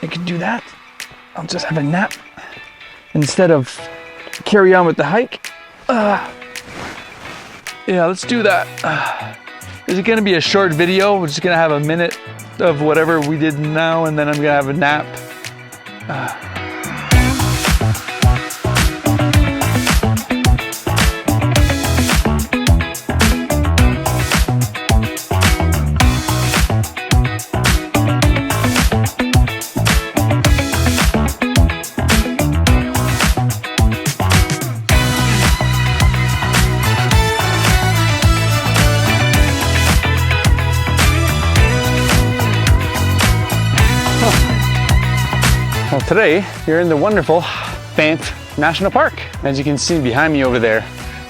I could do that. I'll just have a nap instead of carry on with the hike. Yeah, let's do that. Is it gonna be a short video? We're just gonna have a minute of whatever we did now, and then I'm gonna have a nap. Well, today you're in the wonderful Banff National Park. As you can see behind me over there,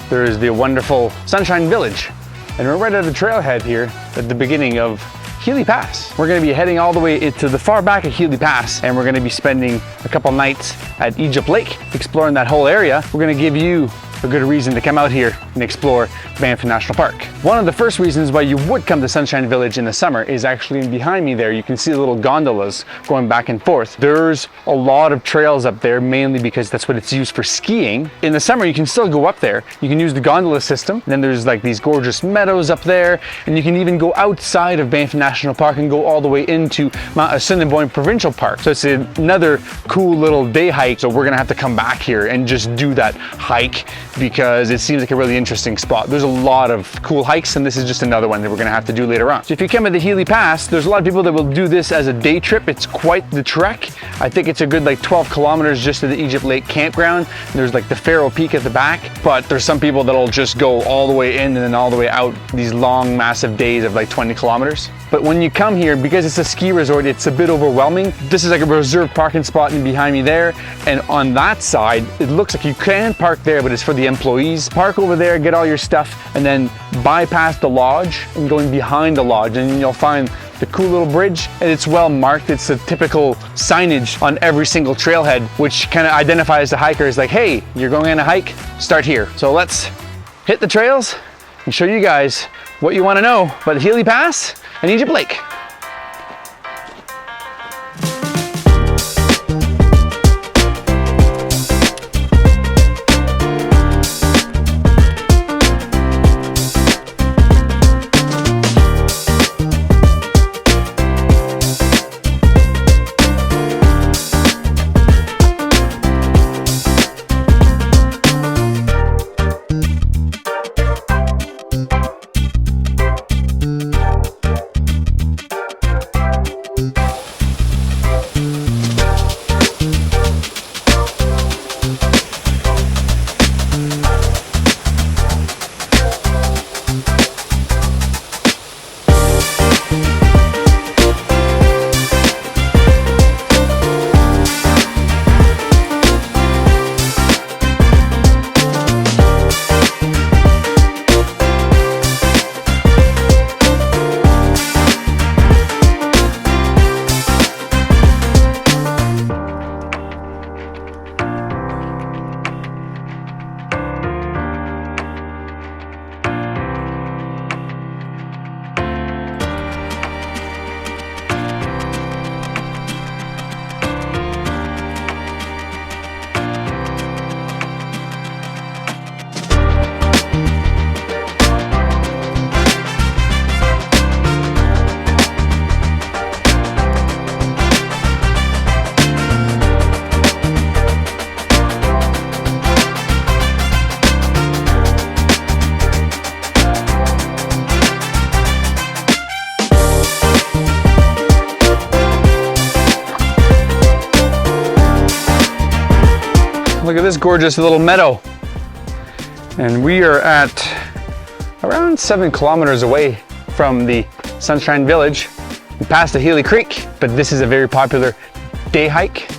there's the wonderful Sunshine Village. And we're right at the trailhead here at the beginning of Healy Pass. We're gonna be heading all the way to the far back of Healy Pass, and we're gonna be spending a couple nights at Scarab Lake, exploring that whole area. We're gonna give you a good reason to come out here and explore Banff National Park. One of the first reasons why you would come to Sunshine Village in the summer is actually behind me there. You can see the little gondolas going back and forth. There's a lot of trails up there, mainly because that's what it's used for skiing. In the summer, you can still go up there. You can use the gondola system. And then there's like these gorgeous meadows up there. And you can even go outside of Banff National Park and go all the way into Mount Assiniboine Provincial Park. So it's another cool little day hike. So we're gonna have to come back here and just do that hike because it seems like a really interesting spot. There's a lot of cool hikes, and this is just another one that we're gonna have to do later on. So if you come at the Healy Pass, there's a lot of people that will do this as a day trip. It's quite the trek. I think it's a good like 12 kilometers just to the Scarab Lake campground. There's like the Pharaoh Peak at the back, but there's some people that'll just go all the way in and then all the way out these long, massive days of like 20 kilometers. But when you come here, because it's a ski resort, it's a bit overwhelming. This is like a reserved parking spot and behind me there. And on that side, it looks like you can park there, but it's for the employees. Park over there, get all your stuff, and then bypass the lodge and going behind the lodge, and you'll find the cool little bridge, and it's well marked. It's a typical signage on every single trailhead, which kind of identifies the hiker as like, hey, you're going on a hike, start here. So let's hit the trails and show you guys what you want to know about the Healy Pass and Scarab Lake. Look at this gorgeous little meadow. And we are at around 7 kilometers away from the Sunshine Village. We passed the Healy Creek, but this is a very popular day hike.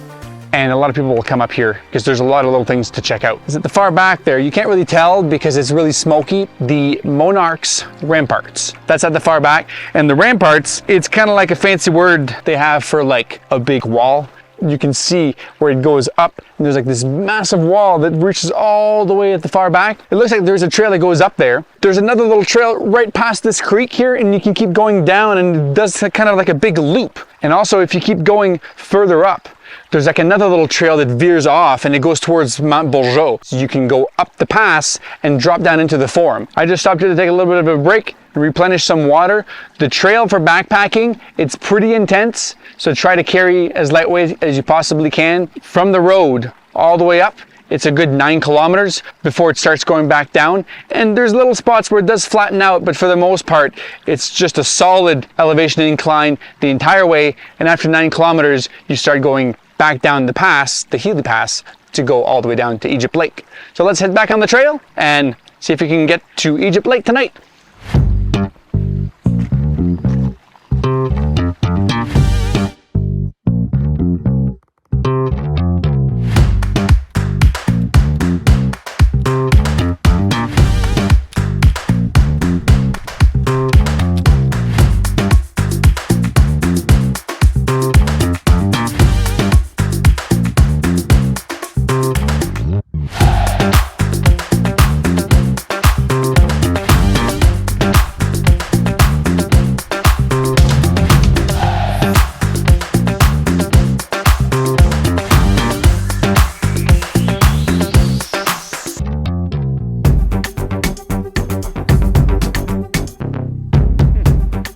And a lot of people will come up here because there's a lot of little things to check out. Is at the far back there, you can't really tell because it's really smoky, the Monarch's Ramparts. That's at the far back. And the ramparts, it's kind of like a fancy word they have for like a big wall. You can see where it goes up, and there's like this massive wall that reaches all the way at the far back. It looks like there's a trail that goes up there. There's another little trail right past this creek here, and you can keep going down, and it does kind of like a big loop. And also, if you keep going further up, there's like another little trail that veers off and it goes towards Mount Bourgeot. So you can go up the pass and drop down into the Forum. I just stopped here to take a little bit of a break and replenish some water. The trail for backpacking, it's pretty intense. So try to carry as lightweight as you possibly can. From the road all the way up, it's a good 9 kilometers before it starts going back down. And there's little spots where it does flatten out, but for the most part, it's just a solid elevation incline the entire way. And after 9 kilometers, you start going back down the pass, the Healy Pass, to go all the way down to Egypt Lake. So let's head back on the trail and see if we can get to Egypt Lake tonight.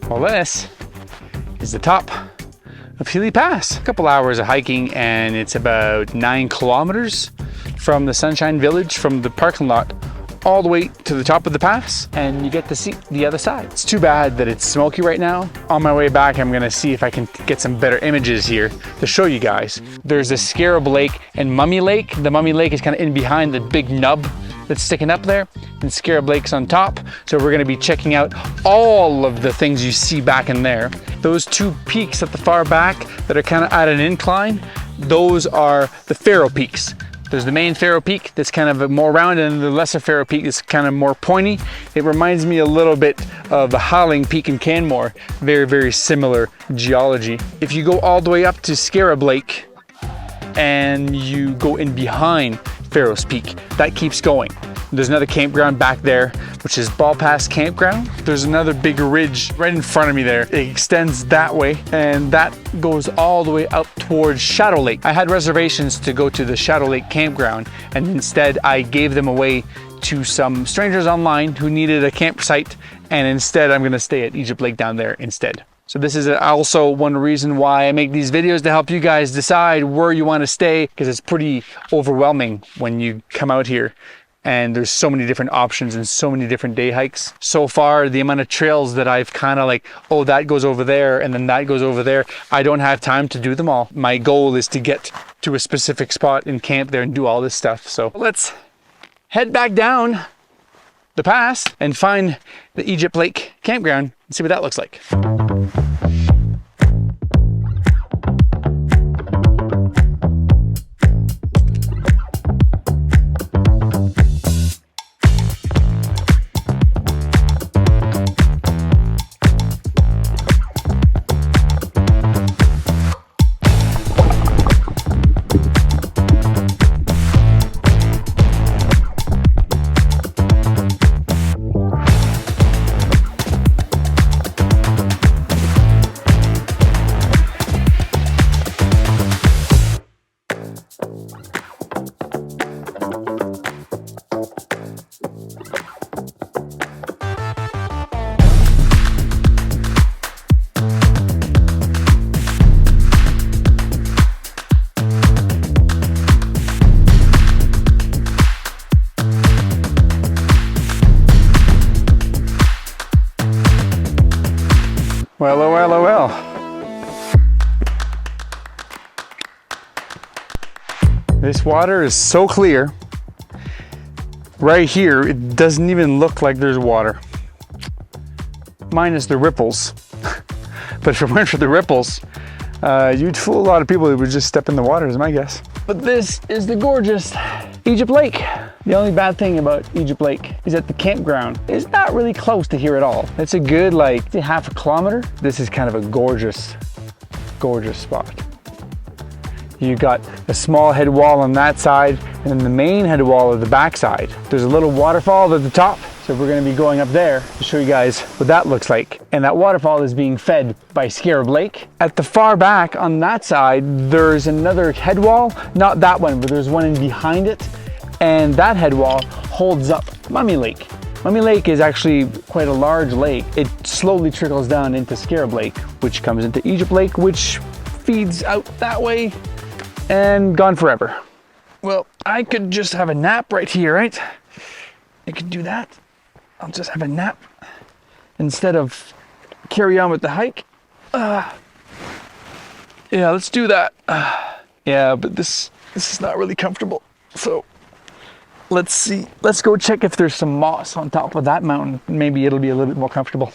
Well, this is the top of Healy Pass. A couple hours of hiking and it's about 9 kilometers from the Sunshine Village, from the parking lot, all the way to the top of the pass, and you get to see the other side. It's too bad that it's smoky right now. On my way back, I'm gonna see if I can get some better images here to show you guys. There's the Scarab Lake and Mummy Lake. The Mummy Lake is kind of in behind the big nub that's sticking up there, and Scarab Lake's on top. So we're gonna be checking out all of the things you see back in there. Those two peaks at the far back that are kind of at an incline, those are the Pharaoh Peaks. There's the main Pharaoh Peak that's kind of more round, and the lesser Pharaoh Peak is kind of more pointy. It reminds me a little bit of the Howling Peak in Canmore. Very, very similar geology. If you go all the way up to Scarab Lake and you go in behind Pharaoh's Peak, that keeps going. There's another campground back there, which is Ball Pass Campground. There's another big ridge right in front of me there. It extends that way, and that goes all the way up towards Shadow Lake. I had reservations to go to the Shadow Lake Campground, and instead I gave them away to some strangers online who needed a campsite, and instead I'm gonna stay at Egypt Lake down there instead. So this is also one reason why I make these videos, to help you guys decide where you want to stay, because it's pretty overwhelming when you come out here and there's so many different options and so many different day hikes. So far, the amount of trails that I've kind of like, oh, that goes over there and then that goes over there, I don't have time to do them all. My goal is to get to a specific spot and camp there and do all this stuff. So let's head back down the pass and find the Egypt Lake Campground and see what that looks like. Well, oh, well, oh, well. This water is so clear. Right here, it doesn't even look like there's water. Minus the ripples. But if it weren't for the ripples, you'd fool a lot of people who would just step in the water, is my guess. But this is the gorgeous Egypt Lake. The only bad thing about Egypt Lake is that the campground is not really close to here at all. It's a good, like, half a kilometer. This is kind of a gorgeous, gorgeous spot. You got a small head wall on that side, and then the main head wall of the back side. There's a little waterfall at the top, So we're going to be going up there to show you guys what that looks like. And that waterfall is being fed by Scarab Lake. At the far back on that side, there's another head wall. Not that one, but there's one in behind it. And that head wall holds up Mummy Lake. Mummy Lake is actually quite a large lake. It slowly trickles down into Scarab Lake, which comes into Egypt Lake, which feeds out that way and gone forever. Well, I could just have a nap right here, right? I could do that. I'll just have a nap instead of carry on with the hike. Yeah, let's do that. Yeah, but this is not really comfortable. So let's see. Let's go check if there's some moss on top of that mountain. Maybe it'll be a little bit more comfortable.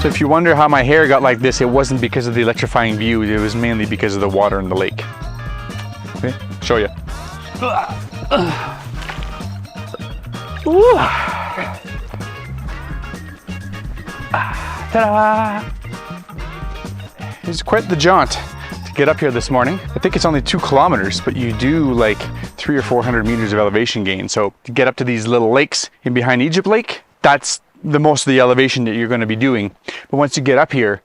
So if you wonder how my hair got like this, it wasn't because of the electrifying view, it was mainly because of the water in the lake. Okay, show you. Ta-da! It's quite the jaunt to get up here this morning. I think it's only 2 kilometers, but you do like 300 or 400 meters of elevation gain. So to get up to these little lakes in behind Egypt Lake, that's the most of the elevation that you're going to be doing. But once you get up here,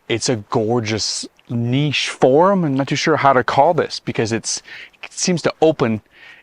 it's a gorgeous niche form. I'm not too sure how to call this because it seems to open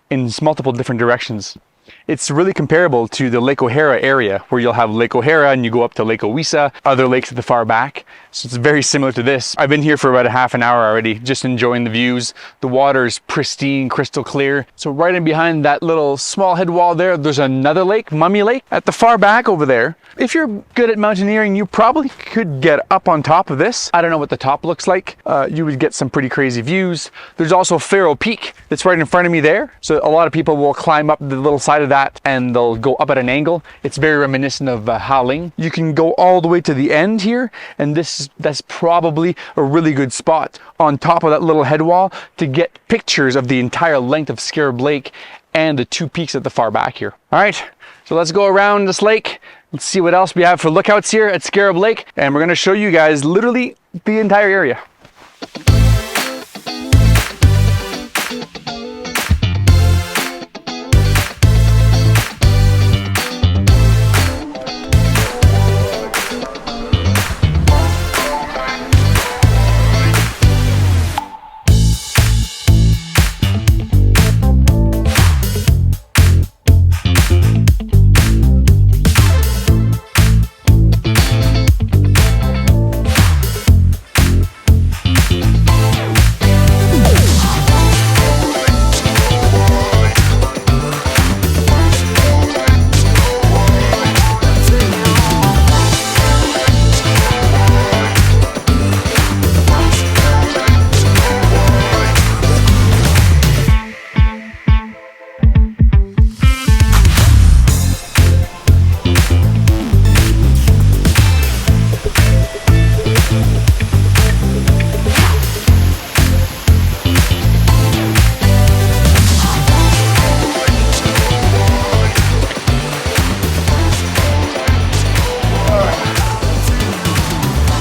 in multiple different directions. It's really comparable to the Lake O'Hara area where you'll have Lake O'Hara and you go up to Lake Owisa, other lakes at the far back. So it's very similar to this. I've been here for about a half an hour already, just enjoying the views. The water is pristine, crystal clear. So right in behind that little small head wall there's another lake, Mummy Lake, at the far back over there. If you're good at mountaineering, you probably could get up on top of this. I don't know what the top looks like. You would get some pretty crazy views. There's also Pharaoh Peak that's right in front of me there. So a lot of people will climb up the little side of that and they'll go up at an angle. It's very reminiscent of Haling. You can go all the way to the end here, and that's probably a really good spot on top of that little head wall to get pictures of the entire length of Scarab Lake and the 2 peaks at the far back here. All right, so let's go around this lake. Let's see what else we have for lookouts here at Scarab Lake, and we're going to show you guys literally the entire area.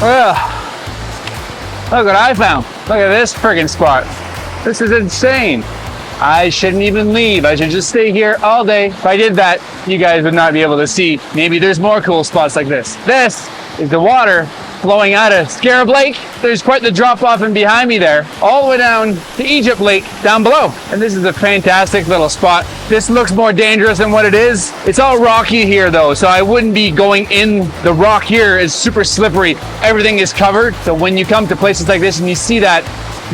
Ugh. Look what I found. Look at this friggin' spot. This is insane. I shouldn't even leave. I should just stay here all day. If I did that, you guys would not be able to see. Maybe there's more cool spots like this. This is the water flowing out of Scarab Lake. There's quite the drop off in behind me there, all the way down to Egypt Lake down below. And this is a fantastic little spot. This looks more dangerous than what it is. It's all rocky here though, so I wouldn't be going in. The rock here is super slippery. Everything is covered. So when you come to places like this and you see that,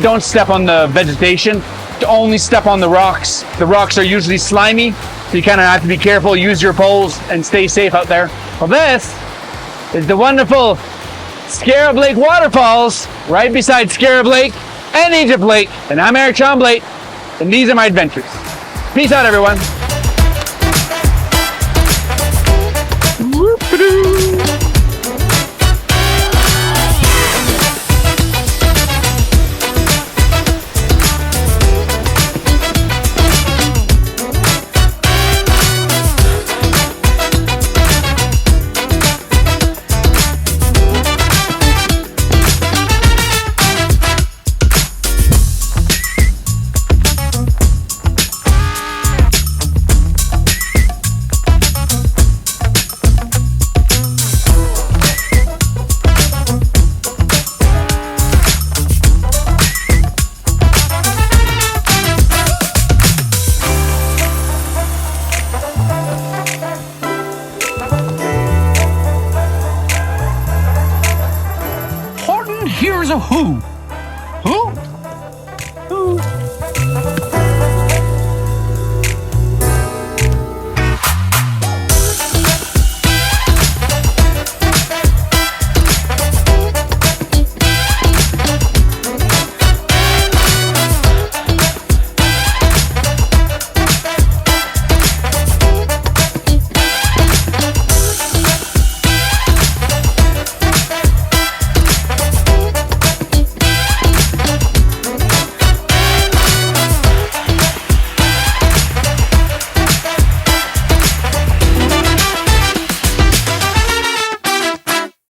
don't step on the vegetation. Only step on the rocks. The rocks are usually slimy, so you kind of have to be careful, use your poles, and stay safe out there. Well, this is the wonderful Scarab Lake waterfalls right beside Scarab Lake and Egypt Lake. And I'm Eric Tremblay, and these are my adventures. Peace out, everyone. Whoop-a-doo. Here's a who. Who?